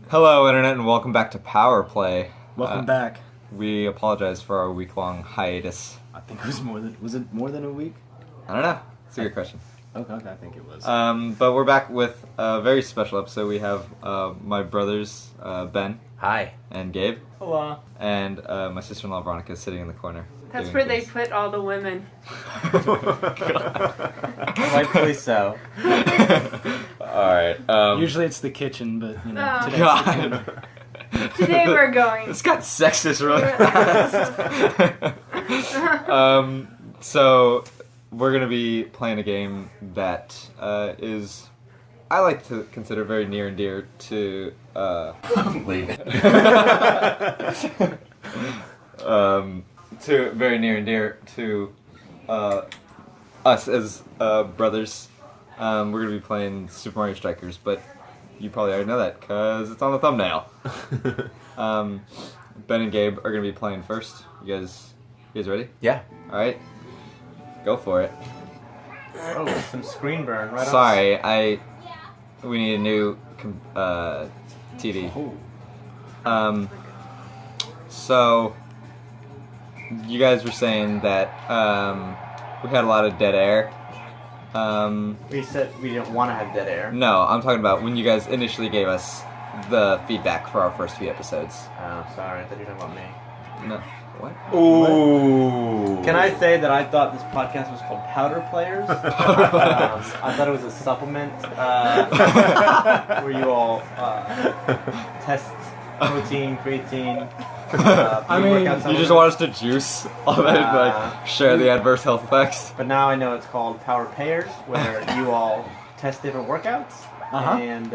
Hello, Internet, and welcome back to Power Play. Welcome back. We apologize for our week-long hiatus. I think it was was it more than a week? I don't know. It's a good question. Okay, I think it was. But we're back with a very special episode. We have my brothers, Ben. Hi. And Gabe. Hello. And my sister-in-law, Veronica, is sitting in the corner. That's where they put all the women. Rightfully so. Alright. Usually it's the kitchen, but you know. Oh. Today's God. Today we're going. This got sexist really fast. So we're gonna be playing a game that is, I like to consider, very near and dear to. Leave it. To very near and dear to us as brothers. We're gonna be playing Super Mario Strikers, but you probably already know that because it's on the thumbnail. Ben and Gabe are gonna be playing first. You guys ready? Yeah. All right, go for it. Oh, some screen burn right Sorry, we need a new TV. Oh. So you guys were saying that we had a lot of dead air. We said we didn't want to have dead air. No, I'm talking about when you guys initially gave us the feedback for our first few episodes. Oh, sorry. I thought you were talking about me. No. What? Ooh. Can I say that I thought this podcast was called Powder Players? I thought it was a supplement where you all test protein, creatine. I mean, you just want us to juice all that and like share the adverse health effects. But now I know it's called Power Payers, where you all test different workouts and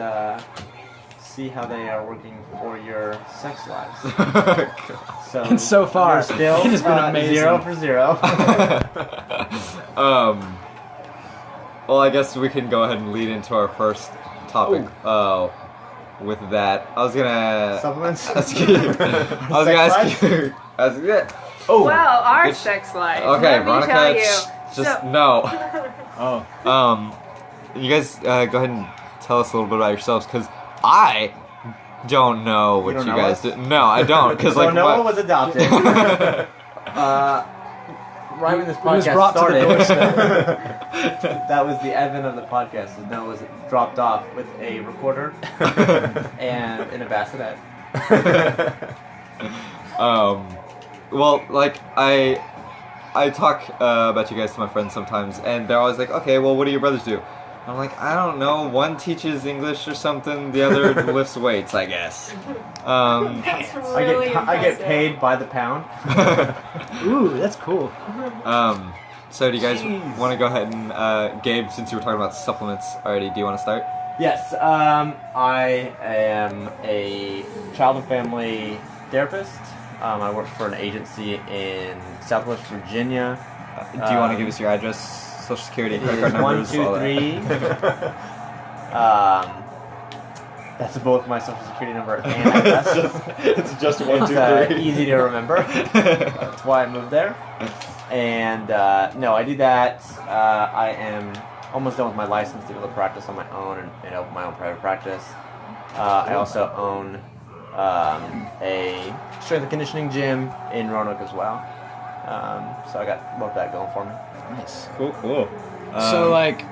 see how they are working for your sex lives. And so far, you're still it has been amazing. 0 for 0. Well, I guess we can go ahead and lead into our first topic. With that, I was gonna Supplements? ask you. Oh. Well, our sex life. Okay, Let me Veronica, tell you. just So- no. Oh. You guys go ahead and tell us a little bit about yourselves, because I don't know what don't you know guys us? do. No, I don't, because So like Noah was adopted. Right when this It was podcast brought started, to the doorstep. that was the advent of the podcast. So Noah was dropped off with a recorder and in a bassinet. Well, like I talk about you guys to my friends sometimes, and they're always like, "Okay, well, what do your brothers do?" I'm like, I don't know. One teaches English or something. The other lifts weights, I guess. That's really I get impressive. paid by the pound. Ooh, that's cool. So do you guys Jeez. want to go ahead and, Gabe, since you were talking about supplements already, do you want to start? Yes, I am a child and family therapist. I work for an agency in Southwest Virginia. Do you want to give us your address, social security, It credit is card numbers, all that? 123. That's both my social security number and address. It's just 1, 2, 3. It's easy to remember. That's why I moved there. And no, I do that. I am almost done with my license to be able to practice on my own and open my own private practice. I also own a strength and conditioning gym in Roanoke as well. So I got both that going for me. Nice. Cool. So like,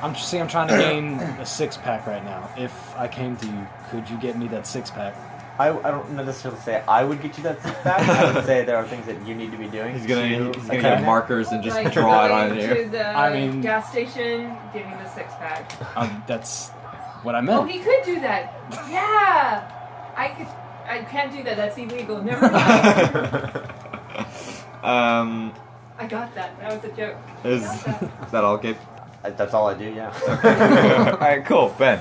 I'm trying to gain a 6-pack right now. If I came to you, could you get me that 6-pack? I don't necessarily say I would get you that six-pack. I would say there are things that you need to be doing. He's gonna Okay. get markers and just Like draw it going on to here. the I mean- gas station, getting the 6-pack. That's what I Oh, meant. he could do that. Yeah. I can't do that. That's illegal. Never mind. I got that. That was a joke. Is that all, Gabe? That's all I do, yeah. Alright, cool. Ben.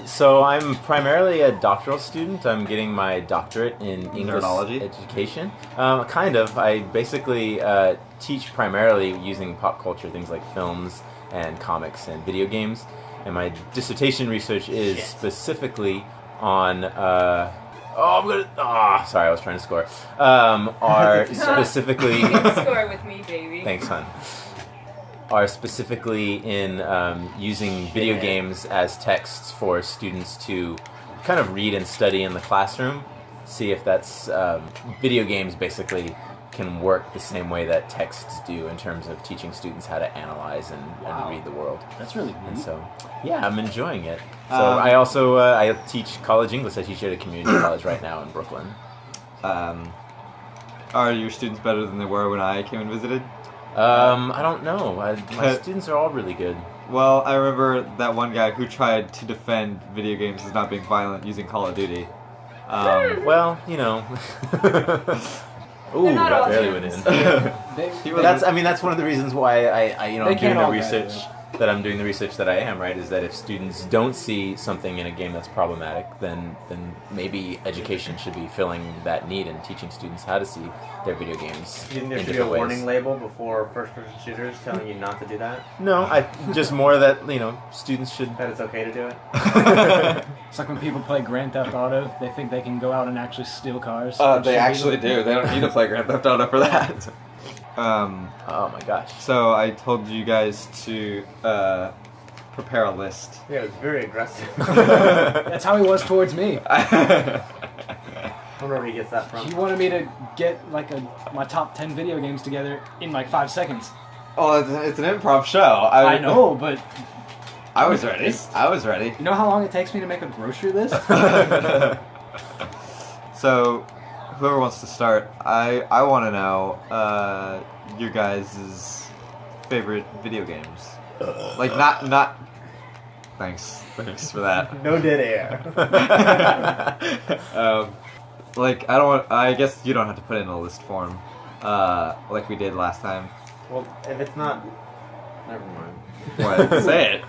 So I'm primarily a doctoral student. I'm getting my doctorate in English Nerdology? education. Kind of. I basically teach primarily using pop culture, things like films and comics and video games. And my dissertation research is specifically on... sorry, I was trying to score. Are specifically... You can score with me, baby. Thanks, hon. are specifically in using video games as texts for students to kind of read and study in the classroom, see if that's video games basically can work the same way that texts do in terms of teaching students how to analyze and read the world. That's really And neat. so, yeah, I'm enjoying it. So I also I teach college English. I teach at a community college right now in Brooklyn. Are your students better than they were when I came and visited? I don't know. My students are all really good. Well, I remember that one guy who tried to defend video games as not being violent using Call of Duty. Well, you know. Ooh, They're not that all barely went humans. in. That's one of the reasons why I They I'm doing can't the all research graduate. that I'm doing the research that I am, right? Is that if students don't see something in a game that's problematic, then maybe education should be filling that need and teaching students how to see their video games Do you think there in should be a different ways. warning label before first-person shooters telling you not to do that? No, I just more that students should. That it's okay to do it? It's like when people play Grand Theft Auto, they think they can go out and actually steal cars. They actually do. They don't need to play Grand Theft Auto for that. Oh my gosh. So I told you guys to prepare a list. Yeah, it was very aggressive. That's how he was towards me. I wonder where he gets that from. He wanted me to get like my top 10 video games together in like 5 seconds. Oh, it's an improv show. I know, but I was ready. I was ready. you know how long it takes me to make a grocery list? So, whoever wants to start, I want to know your guys' favorite video games. Like not. Thanks for that. No dead air. Like I don't want. I guess you don't have to put it in a list form, like we did last time. Well, if it's not... Never mind. What? Say it.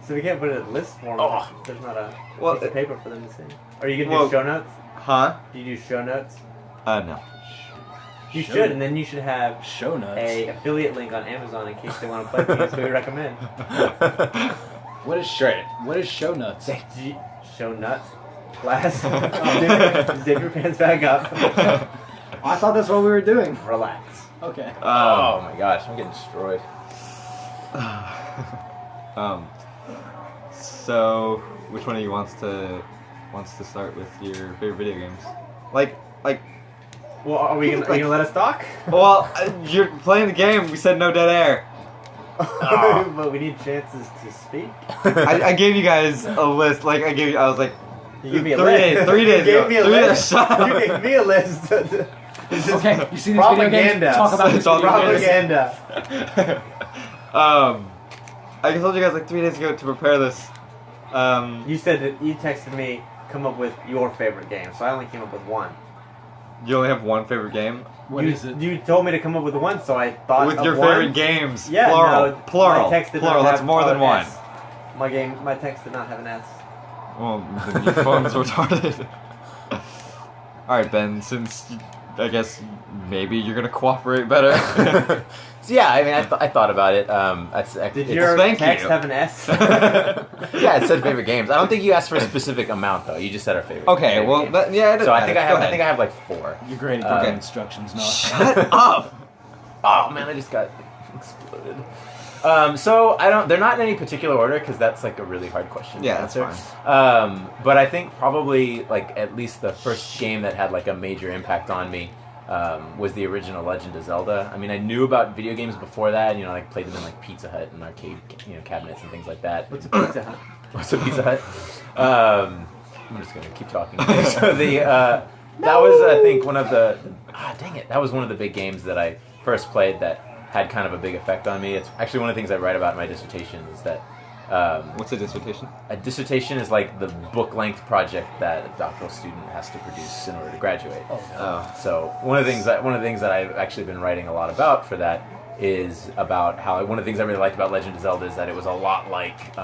So we can't put it in list form. Oh. There's not a Well, piece of paper for them to see. Are you going to well- do show notes? Huh? Do you do show notes? No. You Show should, and then you should have Show notes. a affiliate link on Amazon in case they want to play games we recommend. What is Great. What is show nuts? Show nuts? Class? Dip your pants back up. I thought that's what we were doing. Relax. Okay. Oh my gosh, I'm getting destroyed. So, which one of you wants to start with your favorite video games? Like. Well, are you gonna let us talk? Well, you're playing the game. We said no dead air. But we need chances to speak. I gave you guys a list. Like I was like, You gave me a 3 list. days. 3 days You ago. gave me a 3 days. list. Shut up. You gave me a list. This is Okay, you see these video games? propaganda. Talk about these It's all video games. propaganda. I told you guys like 3 days ago to prepare this. You said that you texted me, come up with your favorite game, so I only came up with one. You only have one favorite game What is it? You told me to come up with one, so I thought with of your one. favorite games. Yeah, plural. no, Plural. My text did Plural. not That's have more than an one. S. My text did not have an S. Well, then your phone's retarded. All right, Ben. Since I guess maybe you're gonna cooperate better. So yeah, I mean, I thought about it. Did it's- your thank text you. have an S? yeah, it said favorite games. I don't think you asked for a specific amount though. You just said our favorite. Okay. favorite Well, games. yeah. It So I doesn't think I matter. have. Go I think I ahead. have like 4. You're great at Okay. giving instructions, no. Shut up. Oh man, I just got exploded. So I don't. They're not in any particular order because that's like a really hard question. Yeah, to that's answer. But I think probably like at least the first game that had like a major impact on me was the original Legend of Zelda. I mean, I knew about video games before that. You know, like played them in like Pizza Hut and arcade, cabinets and things like that. What's a Pizza Hut? What's a Pizza Hut? I'm just gonna keep talking. So that was I think one of the dang it, that was one of the big games that I first played that had kind of a big effect on me. It's actually one of the things I write about in my dissertation is that What's a dissertation? a dissertation is like the book-length project that a doctoral student has to produce in order to graduate. Oh. So one of the things that I've actually been writing a lot about for that is about how one of the things I really liked about Legend of Zelda is that it was a lot like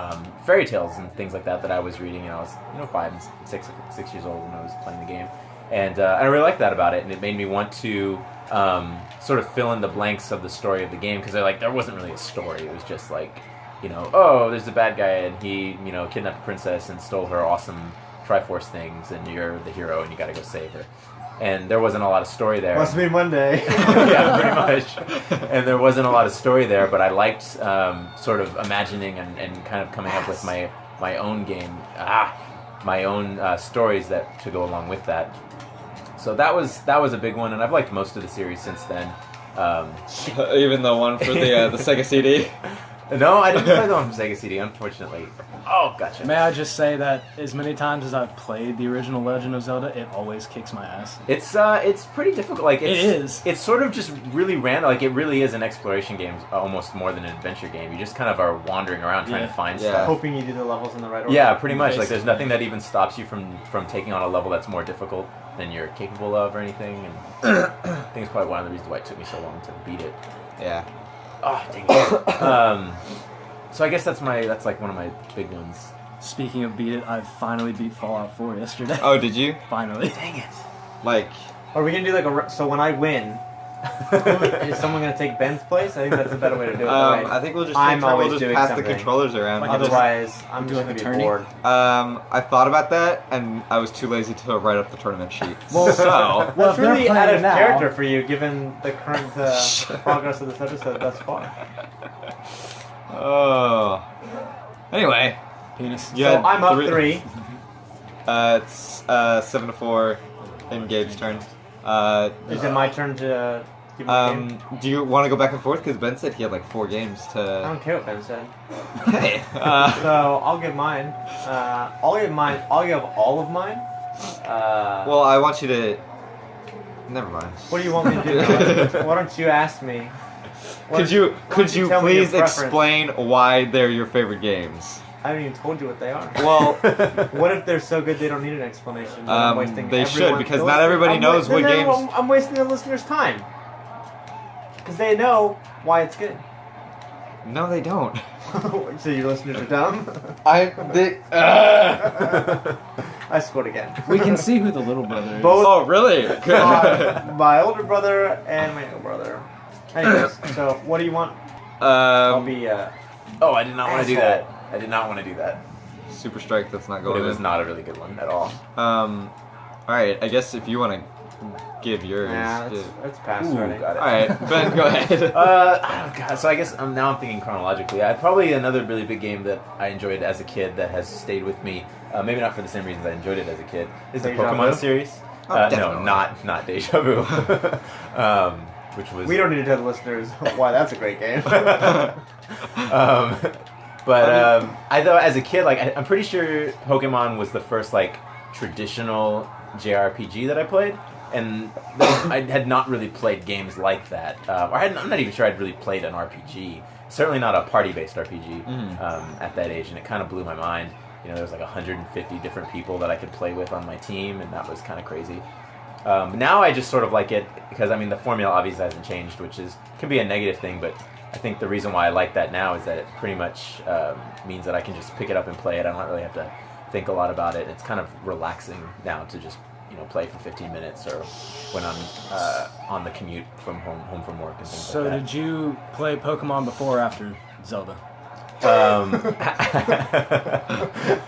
fairy tales and things like that I was reading. And I was 5 and 6 years old when I was playing the game, and I really liked that about it, and it made me want to sort of fill in the blanks of the story of the game because there wasn't really a story. It was just like, there's a bad guy and he kidnapped a princess and stole her awesome Triforce things, and you're the hero and you got to go save her. And there wasn't a lot of story there. Must be Monday. Yeah, pretty much. And there wasn't a lot of story there, but I liked sort of imagining and kind of coming up with my own game. my own stories that to go along with that. So that was a big one, and I've liked most of the series since then. Even the one for the Sega CD. No, I didn't play the one from Sega CD, unfortunately. Oh, gotcha. May I just say that as many times as I've played the original Legend of Zelda, it always kicks my ass. It's pretty difficult. Like It is. It's sort of just really random. Like it really is an exploration game, almost more than an adventure game. You just kind of are wandering around trying to find Yeah. stuff. Hoping you do the levels in the right order. Yeah, pretty much. Like there's nothing that even stops you from taking on a level that's more difficult than you're capable of or anything. And I think it's probably one of the reasons why it took me so long to beat it. Yeah. Oh, dang it. So I guess that's like one of my big ones. Speaking of beat it, I finally beat Fallout 4 yesterday. Oh, did you? Finally. Dang it. Like, Are we gonna do like so when I win, is someone gonna take Ben's place? I think that's a better way to do it. I think we'll just I'm always we'll just doing pass the something. controllers around. Like Otherwise, I'm do just like gonna a be tourney? bored. I thought about that, and I was too lazy to write up the tournament sheet. Well, so, Well, it's if they're really out playing of now- character for you, given the current progress of this episode thus far. oh. Anyway, Penis. you So had I'm up 3. It's 7-4 in Gabe's turn. Is it my turn to give my game? Do you want to go back and forth? Because Ben said he had like 4 games I to. don't care what Ben said. Hey. So I'll give mine. I'll give all of mine. Well, I want you to. Never mind. What do you want me to do? Why don't you ask me? Why Could don't- you why don't tell me your please preference? explain why they're your favorite games? I haven't even told you what they are. Well, What if they're so good they don't need an explanation? Then I'm wasting they should, everyone- because not everybody I'm knows what then games- I'm wasting the listeners' time. Because they know why it's good. no, they don't. So your listeners are dumb? They. I scored again. We can see who the little brother is. Both Oh, really? my older brother and my younger brother. Anyways, so what do you want? I'll be Oh, I did not want to do Asshole. that. I did not want to do that. Super Strike. That's not But going. it was not a really good one at all. All right. I guess if you want to give yours. yeah, to- it's past Ooh, already. got it. All right, Ben, go ahead. Oh god! So I guess now I'm thinking chronologically. Probably another really big game that I enjoyed as a kid that has stayed with me. Maybe not for the same reasons I enjoyed it as a kid. Is the Deja Pokemon Vu? series? Oh, No, definitely. not Deja Vu. Which was We don't need to tell the listeners why that's a great game. I thought as a kid, like I'm pretty sure Pokemon was the first like traditional JRPG that I played, and I had not really played games like that. I'm not even sure I'd really played an RPG. Certainly not a party-based RPG at that age, and it kind of blew my mind. You know, there was like 150 different people that I could play with on my team, and that was kind of crazy. Now I just sort of like it because I mean the formula obviously hasn't changed, which can be a negative thing, but I think the reason why I like that now is that it pretty much means that I can just pick it up and play it. I don't really have to think a lot about it. It's kind of relaxing now to just play for 15 minutes or when I'm on the commute from home from work and things So like that. did you play Pokemon before or after Zelda? I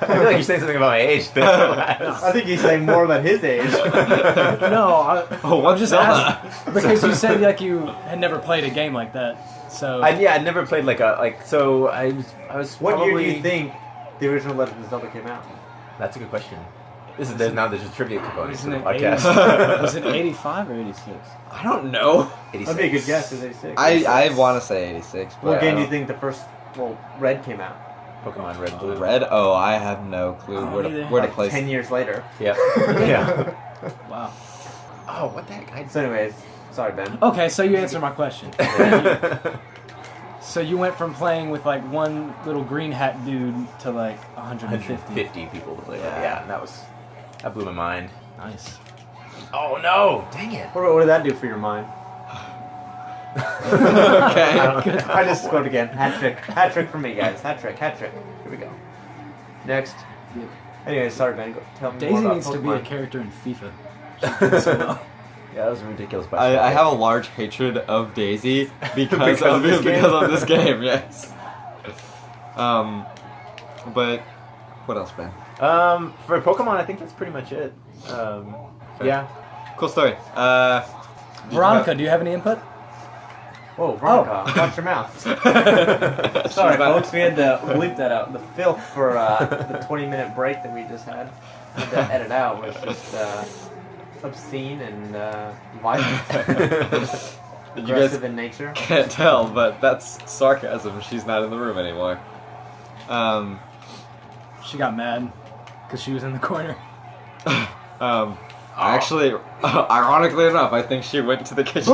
feel like you're saying something about my age. I think he's saying more about his age. No, Oh, what's just Zelda? asked because you said like you had never played a game like that. So I'd never played so I was What probably, year do you think the original Legend of Zelda came out? That's a good question. There's a trivia component to Isn't the it podcast. was it 85 or 86? I don't know. 86. That'd be a good guess. Is 86. I want to say 86. But What I game do you don't- think the first? Well, Red came out. Pokemon Red and Blue. Red? Oh, I have no clue Oh, where to neither. place. 10 years later. Yeah. Yeah. Wow. Oh, what the heck? So, anyways, sorry, Ben. Okay, so you answered my question. So you went from playing with like one little green hat dude to like 150. 150 people to play with. Yeah, and that blew my mind. Nice. Oh no! Dang it! What did that do for your mind? Okay. I just scored again. Hat trick for me, guys. Hat trick. Here we go. Next. Anyways, sorry, Ben. Tell me more Daisy about needs to be a Pokemon. character in FIFA. She did so well. Yeah, that was ridiculous. I have a large hatred of Daisy because of this game? because of this game. Yes. But what else, Ben? For Pokemon, I think that's pretty much it. Yeah. Cool story. Veronica, do you have any input? Whoa, Veronica, watch your mouth. Sorry, folks, we had to bleep that out. The filth for the 20-minute break that we just had. We had to edit out was just obscene and violent. You Aggressive guys in nature. can't tell, but that's sarcasm. She's not in the room anymore. She got mad because she was in the corner. Actually, ironically enough, I think she went to the kitchen.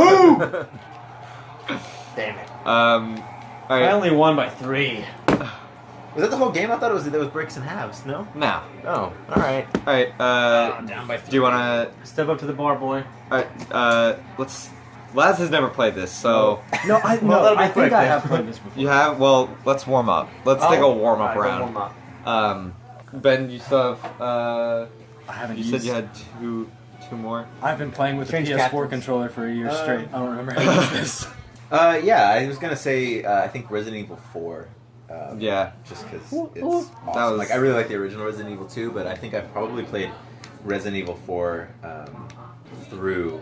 Damn it. All I right. only won by 3. Was that the whole game? I thought it was breaks and halves. No. Now. Oh, all right. All right. Down by 3. Do you want to? Step up to the bar, boy. All right. Let's. Laz has never played this, so No, that'll be I quick, think I then. have played this before. you have. Well, let's warm up. Let's take a warm up Alright, round. Warm up. Ben, you still have. I haven't You used. said you had two more. I've been playing with the Change PS4 captains. controller for a year straight. I don't remember how to use this. Yeah, I was gonna say I think Resident Evil 4. Yeah. Just because Ooh, it's ooh. awesome. That was- Like I really like the original Resident Evil 2, but I think I've probably played Resident Evil 4 through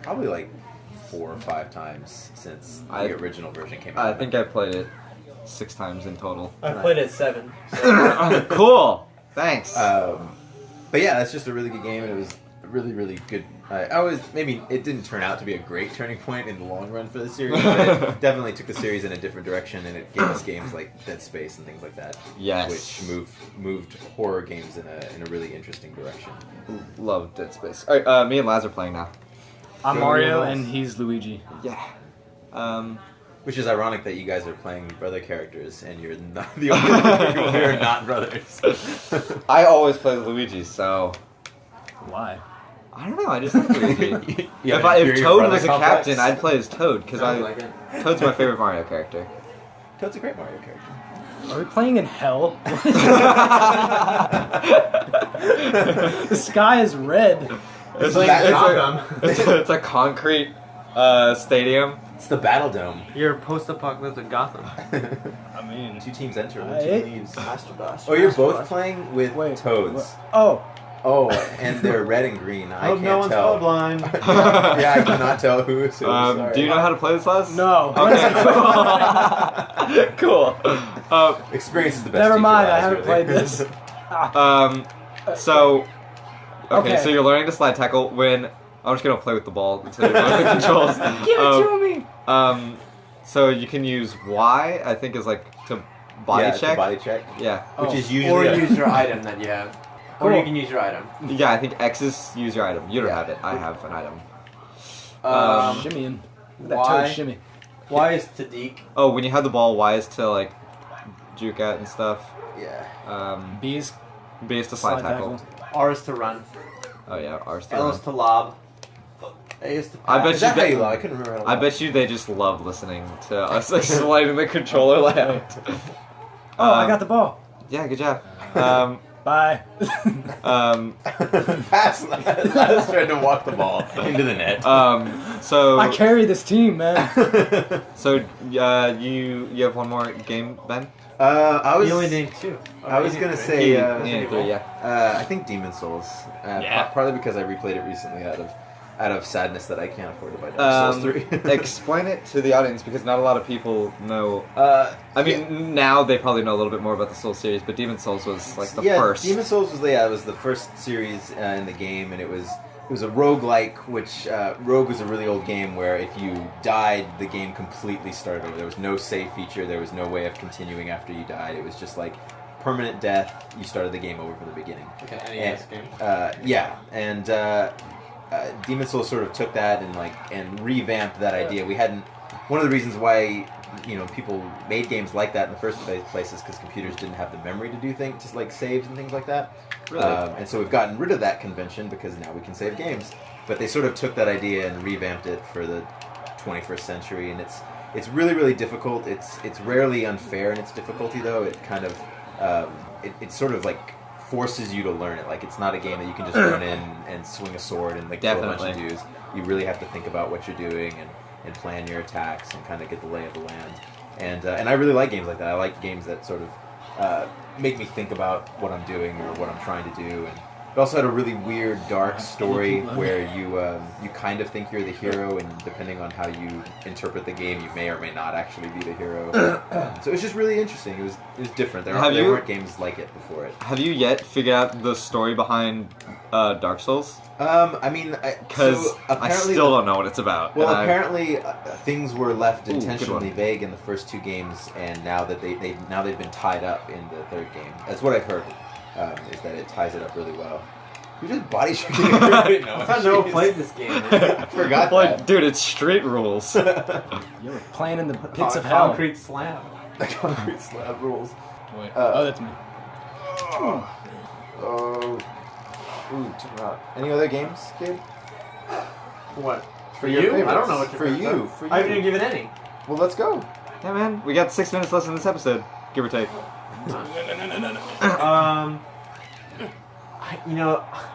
probably like 4 or 5 times since the original version came out. I think I played it 6 times in total. I played it 7. Cool. Thanks. But yeah, that's just a really good game, and it was a really, really good. Maybe it didn't turn out to be a great turning point in the long run for the series, but it definitely took the series in a different direction, and it gave us games like Dead Space and things like that. Yes. Which moved horror games in a really interesting direction. Love Dead Space. All right. Me and Laz are playing now. I'm Go Mario Laz. and he's Luigi. Yeah. Which is ironic that you guys are playing brother characters, and you're not the only people who are not brothers. I always play as Luigi, so Why? I don't know. I just like Luigi. You have if an if inferior Toad brother was a complex? captain, I'd play as Toad because I like it. Toad's my favorite Mario character. Toad's a great Mario character. Are we playing in hell? The sky is red. It's it's a concrete stadium. It's the Battle Dome. You're post-apocalyptic Gotham. I mean, 2 teams enter, I- 1 team leaves. Master Blast. Oh, you're both playing with wait. Toads. Oh, Oh, and they're red and green. I hope can't no one's tell. colorblind. Yeah, I cannot tell who is who. Sorry. Do you know how to play this, Laz? no. Okay, cool. Experience is the best. Never teacher, mind. I Laz, haven't really. played this. So, Okay. so you're learning to slide tackle when I'm just gonna play with the ball until you learn the controls. Give it to me. So you can use Y, I think, is like to body Yeah, it's a check. body check. Yeah. Which Oh. is Or usually use your item that you have. Or Cool. you can use your item. Yeah, I think X is use your item. You don't Yeah. have it. I have an item. Shimmying. Look at that why? toe shimmy. Why is Tadiq? Oh, when you have the ball, Y is to like juke at and stuff. yeah. B's. B is to slide tackle. R is to run. Oh yeah, R is to L run. is to lob. A is to pass. I bet Is that you how you that- love? I couldn't remember how to I love. bet you they just love listening to us explaining the controller layout. Oh, I got the ball. Yeah, good job. Bye. Pass. I was trying to walk the ball into the net. So I carry this team, man. So you have one more game, Ben? I was. You only named 2. I was gonna say. Yeah, 3, yeah. I think Demon Souls. Yeah. Partly because I replayed it recently out of sadness that I can't afford to buy Dark Souls 3. Explain it to the audience because not a lot of people know. I mean, yeah. now they probably know a little bit more about the Souls series, but Demon Souls was like the yeah, first. Demon Souls was was the first series in the game, and it was a roguelike, which Rogue was a really old game where if you died, the game completely started over. There was no save feature. There was no way of continuing after you died. It was just like permanent death. You started the game over from the beginning. Okay, NES game. Yeah, and Demon Souls sort of took that and revamped that idea. We hadn't. One of the reasons why people made games like that in the first place is because computers didn't have the memory to do things, just like saves and things like that. Really? And so we've gotten rid of that convention because now we can save games. But they sort of took that idea and revamped it for the 21st century, and it's really, really difficult. It's rarely unfair in its difficulty, though. It kind of it sort of like forces you to learn it. Like it's not a game that you can just run in and swing a sword and like kill a bunch of Definitely. dudes. You really have to think about what you're doing and plan your attacks and kind of get the lay of the land. And I really like games like that. I like games that sort of make me think about what I'm doing or what I'm trying to do. It also had a really weird, dark story where you kind of think you're the hero, and depending on how you interpret the game, you may or may not actually be the hero. So it was just really interesting. It was different. There weren't games like it before it. Have you yet figured out the story behind Dark Souls? I mean, Because I still don't know what it's about. Well, apparently things were left intentionally vague in the first 2 games, and now that they've been tied up in the 3rd game. That's what I've heard. Is that it ties it up really well. You're just body shaking everybody. I thought no one plays this game. I forgot that. Dude, it's street rules. You were playing in the pits of hell. Concrete slab. Concrete slab rules. Wait. That's me. Ooh, too hot. Any other games, Gabe? What? For you? your favorites. I don't know what for you. For you. I haven't even given any. Well, let's go. Yeah, man. We got 6 minutes left in this episode, give or take. I'm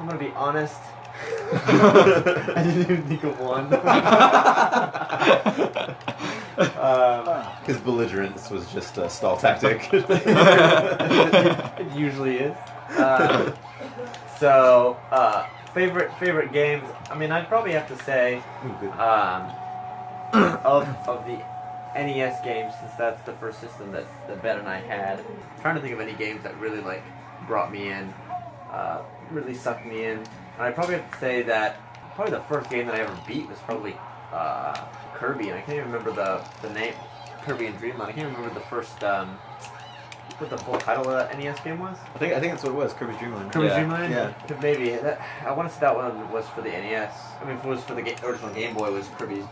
gonna be honest. I didn't even think of one. Because belligerence was just a stall tactic. It usually is. Favorite games. I mean, I'd probably have to say of the NES games, since that's the first system that Ben and I had. I'm trying to think of any games that really brought me in, really sucked me in. And I'd probably have to say that probably the first game that I ever beat was probably Kirby, and I can't even remember the name. Kirby and Dreamland. I can't remember the first what the full title of that NES game was. I think that's what it was. Kirby's Dream Land. Kirby's Dream Land? Yeah. Maybe. I want to say that one was for the NES. I mean, if it was for the original Game Boy, it was Kirby's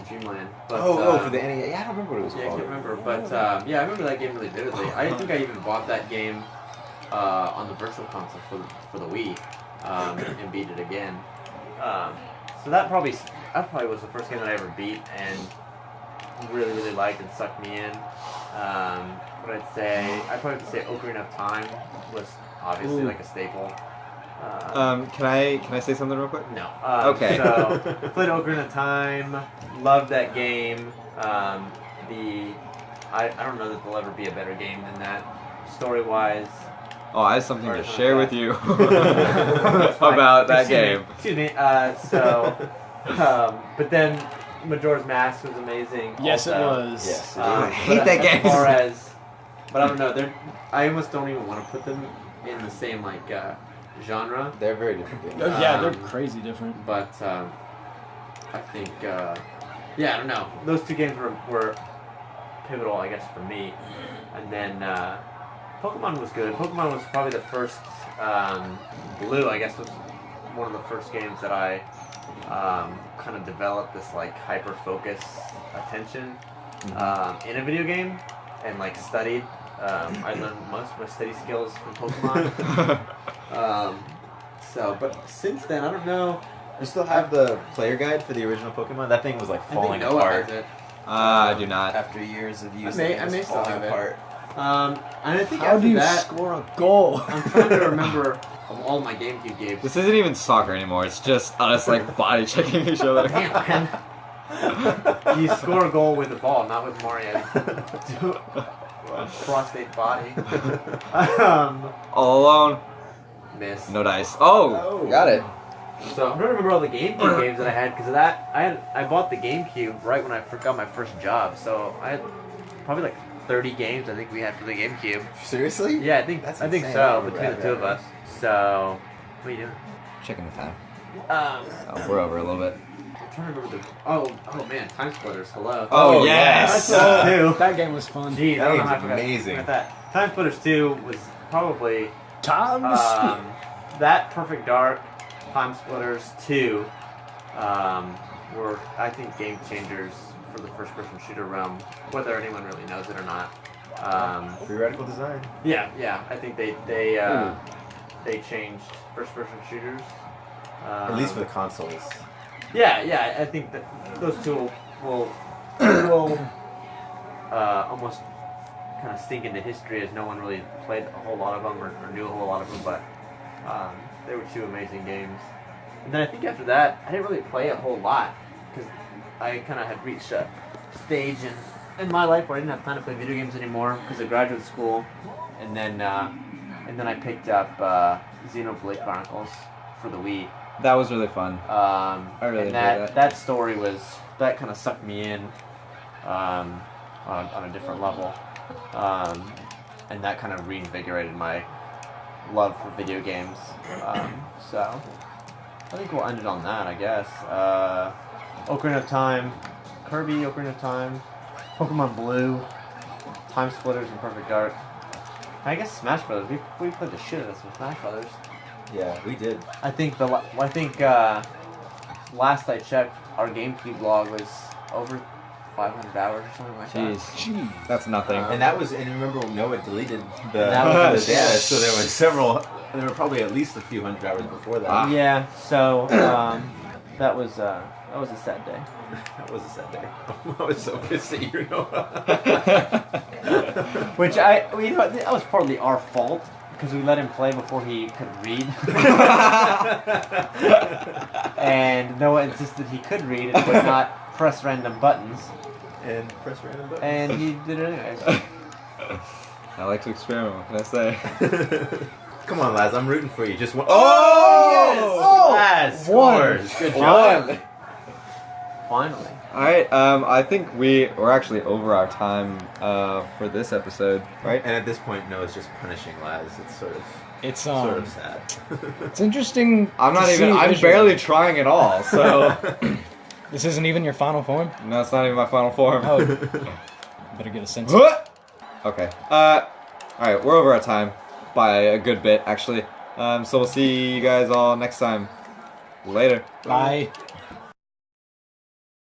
Dream Land. But, for the NES. Yeah, I don't remember what it was yeah, called. I can't remember. But, I remember that game really vividly. I think I even bought that game on the Virtual Console for the Wii and beat it again. So that probably was the first game that I ever beat and really, really liked and sucked me in. What I'd probably have to say Ocarina of Time was obviously like a staple. Can I say something real quick? No. Okay. So played Ocarina of Time, loved that game. I don't know that there'll ever be a better game than that, story-wise. Oh, I have something Or to something share like with you That's fine. about that Excuse me. game. Excuse me. But then Majora's Mask was amazing. Yes, also. it was. Yes. I hate that game. As far as, but I don't know. I almost don't even want to put them in the same genre. They're very different games. Yeah, they're crazy different. But I think, I don't know. Those 2 games were pivotal, I guess, for me. And then Pokemon was good. Pokemon was probably the first. Blue, I guess, was one of the first games that I kind of developed this hyper focus attention in a video game and studied. I learned most of my study skills from Pokemon. But since then, I don't know. You still have the player guide for the original Pokemon? That thing was falling I think Noah apart. has it. I do not. After years of use, I may still falling have it. apart. And I think How after do you that, score a goal? I'm trying to remember of all my GameCube games. This isn't even soccer anymore. It's just us body checking each other. Damn, man. You score a goal with the ball, not with Mario's prostate body. All alone. Miss. No dice. Oh, got it. So I'm trying to remember all the GameCube games that I had because of that. I bought the GameCube right when I got my first job, so I had probably 30 games I think we had for the GameCube. Seriously? Yeah, I think That's so insane. between the 2 of us. So what are you doing? Checking the time. Um, Oh, we're over a little bit. I'm trying to remember the. Oh man, Time Splitters. Hello. Oh, yes. Time Splitters 2. That game was fun. Jeez, That I don't know game's how I forgot amazing. that. Time Splitters 2 was probably Time that Perfect Dark, Time Splitters 2 were, I think, game changers for the first-person shooter realm, whether anyone really knows it or not. Free radical design. Yeah, I think they changed first-person shooters. At least for the consoles. Yeah, I think that those 2 will almost kind of sink into history as no one really played a whole lot of them or knew a whole lot of them, but they were 2 amazing games. And then I think after that, I didn't really play a whole lot because I kind of had reached a stage in my life where I didn't have time to play video games anymore because of graduate school. And then and then I picked up Xenoblade Chronicles for the Wii. That was really fun. I really and enjoyed that. that story that kind of sucked me in on a different level, and that kind of reinvigorated my love for video games. So I think we'll end it on that, I guess. Ocarina of Time, Kirby, Ocarina of Time, Pokemon Blue, Time Splitters, and Perfect Dark. I guess Smash Brothers. We played the shit out of some Smash Brothers. Yeah, we did. I think last I checked, our GameCube log was over 500 hours or something like that. Jeez, that's nothing. And remember when Noah deleted the That was data, so there were probably at least a few hundred hours before that. Ah. Yeah, so that was a sad day. That was a sad day. I was so pissed at you, Noah. Which that was partly our fault because we let him play before he could read. And Noah insisted he could read and would not press random buttons. And press random buttons. And he did it anyways. I like to experiment. What can I say? Come on, Laz, I'm rooting for you. Just one. Oh! Laz One. scores. Good job. One. Finally. All right. I think we're actually over our time for this episode, right? And at this point, Noah's just punishing Laz. It's sort of sad. It's interesting. I'm to see I'm visually. barely trying at all. So This isn't even your final form. no, it's not even my final form. Oh, better get a sense. Okay. All right. We're over our time by a good bit, actually. So we'll see you guys all next time. Later. Bye.